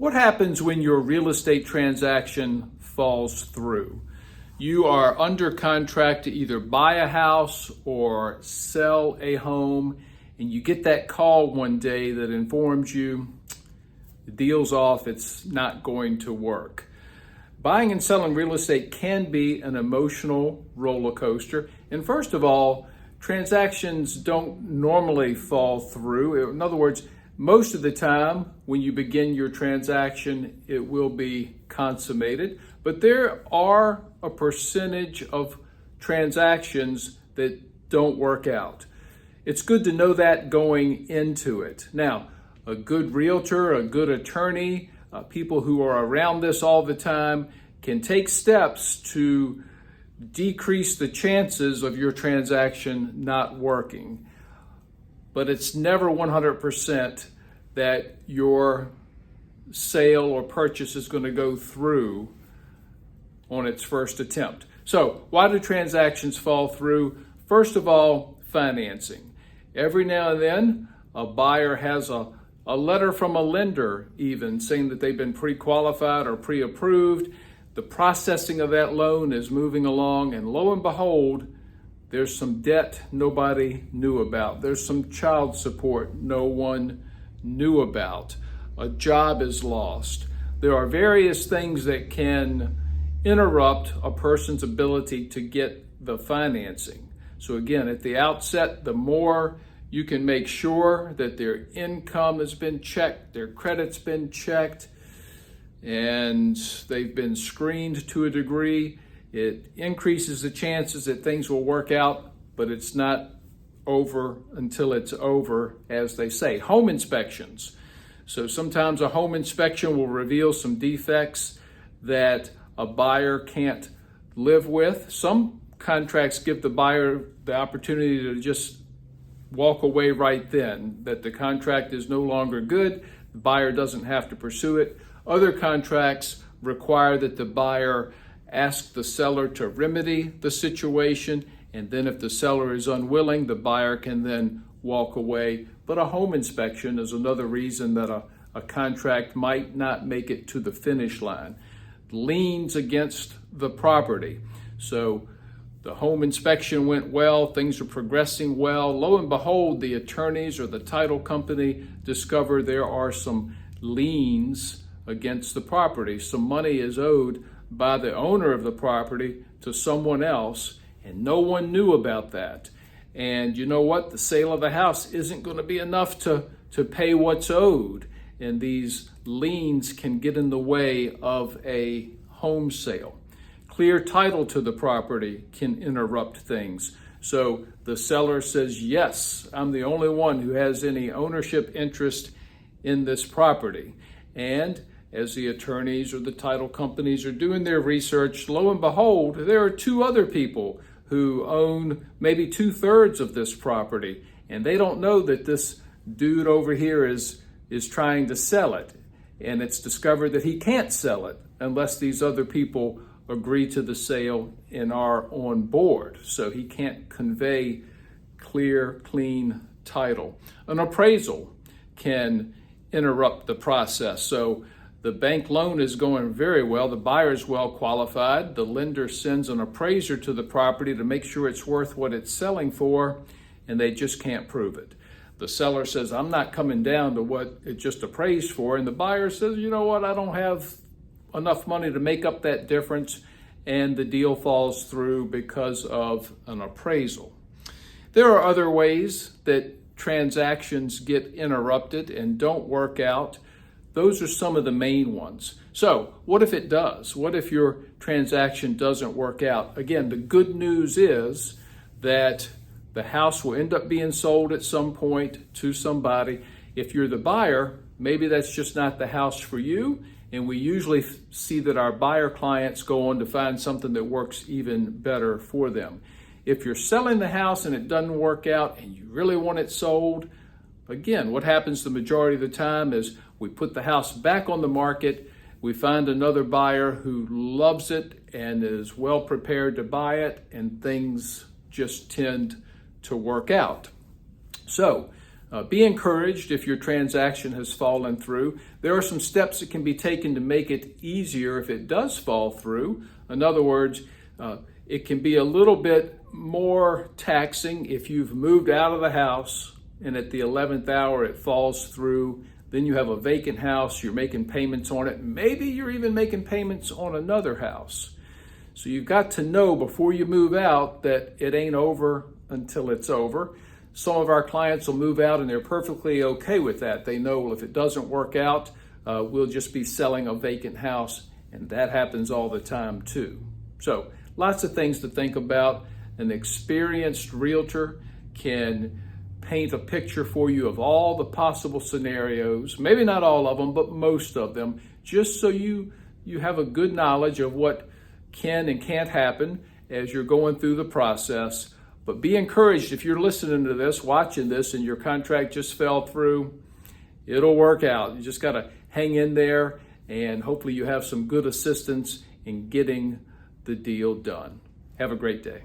What happens when your real estate transaction falls through? You are under contract to either buy a house or sell a home, and you get that call one day that informs you the deal's off, it's not going to work. Buying and selling real estate can be an emotional roller coaster. And first of all, transactions don't normally fall through. In other words, most of the time when you begin your transaction, it will be consummated. But there are a percentage of transactions that don't work out. It's good to know that going into it. Now, a good realtor, a good attorney, people who are around this all the time can take steps to decrease the chances of your transaction not working. But it's never 100% that your sale or purchase is going to go through on its first attempt. So, why do transactions fall through? First of all, financing. Every now and then, a buyer has a letter from a lender even saying that they've been pre-qualified or pre-approved. The processing of that loan is moving along, and lo and behold, there's some debt nobody knew about. There's some child support no one knew about. A job is lost. There are various things that can interrupt a person's ability to get the financing. So again, at the outset, the more you can make sure that their income has been checked, their credit's been checked, and they've been screened to a degree, it increases the chances that things will work out, but it's not over until it's over, as they say. Home inspections. So sometimes a home inspection will reveal some defects that a buyer can't live with. Some contracts give the buyer the opportunity to just walk away right then, that the contract is no longer good, the buyer doesn't have to pursue it. Other contracts require that the buyer ask the seller to remedy the situation, and then if the seller is unwilling, the buyer can then walk away. But a home inspection is another reason that a contract might not make it to the finish line. Liens against the property. So the home inspection went well, things are progressing well. Lo and behold, the attorneys or the title company discover there are some liens against the property. Some money is owed by the owner of the property to someone else, and no one knew about that. And you know what? The sale of the house isn't going to be enough to pay what's owed. And these liens can get in the way of a home sale. Clear title to the property can interrupt things. So the seller says, yes, I'm the only one who has any ownership interest in this property. And as the attorneys or the title companies are doing their research, lo and behold, there are two other people who own maybe 2/3 of this property. And they don't know that this dude over here is trying to sell it. And it's discovered that he can't sell it unless these other people agree to the sale and are on board. So he can't convey clear, clean title. An appraisal can interrupt the process. So the bank loan is going very well. The buyer is well qualified. The lender sends an appraiser to the property to make sure it's worth what it's selling for, and they just can't prove it. The seller says, I'm not coming down to what it just appraised for. And the buyer says, you know what, I don't have enough money to make up that difference. And the deal falls through because of an appraisal. There are other ways that transactions get interrupted and don't work out. Those are some of the main ones. So what if it does? What if your transaction doesn't work out? Again, the good news is that the house will end up being sold at some point to somebody. If you're the buyer, maybe that's just not the house for you. And we usually see that our buyer clients go on to find something that works even better for them. If you're selling the house and it doesn't work out and you really want it sold, again, what happens the majority of the time is we put the house back on the market, we find another buyer who loves it and is well prepared to buy it, and things just tend to work out. So Be encouraged if your transaction has fallen through. There are some steps that can be taken to make it easier if it does fall through. In other words, it can be a little bit more taxing if you've moved out of the house and at the 11th hour it falls through. Then you have a vacant house, you're making payments on it. Maybe you're even making payments on another house. So you've got to know before you move out that it ain't over until it's over. Some of our clients will move out and they're perfectly okay with that. They know, well, if it doesn't work out, we'll just be selling a vacant house, and that happens all the time too. So lots of things to think about. An experienced realtor can paint a picture for you of all the possible scenarios, maybe not all of them, but most of them, just so you have a good knowledge of what can and can't happen as you're going through the process. But be encouraged if you're listening to this, watching this, and your contract just fell through. It'll work out. You just got to hang in there, and hopefully you have some good assistance in getting the deal done. Have a great day.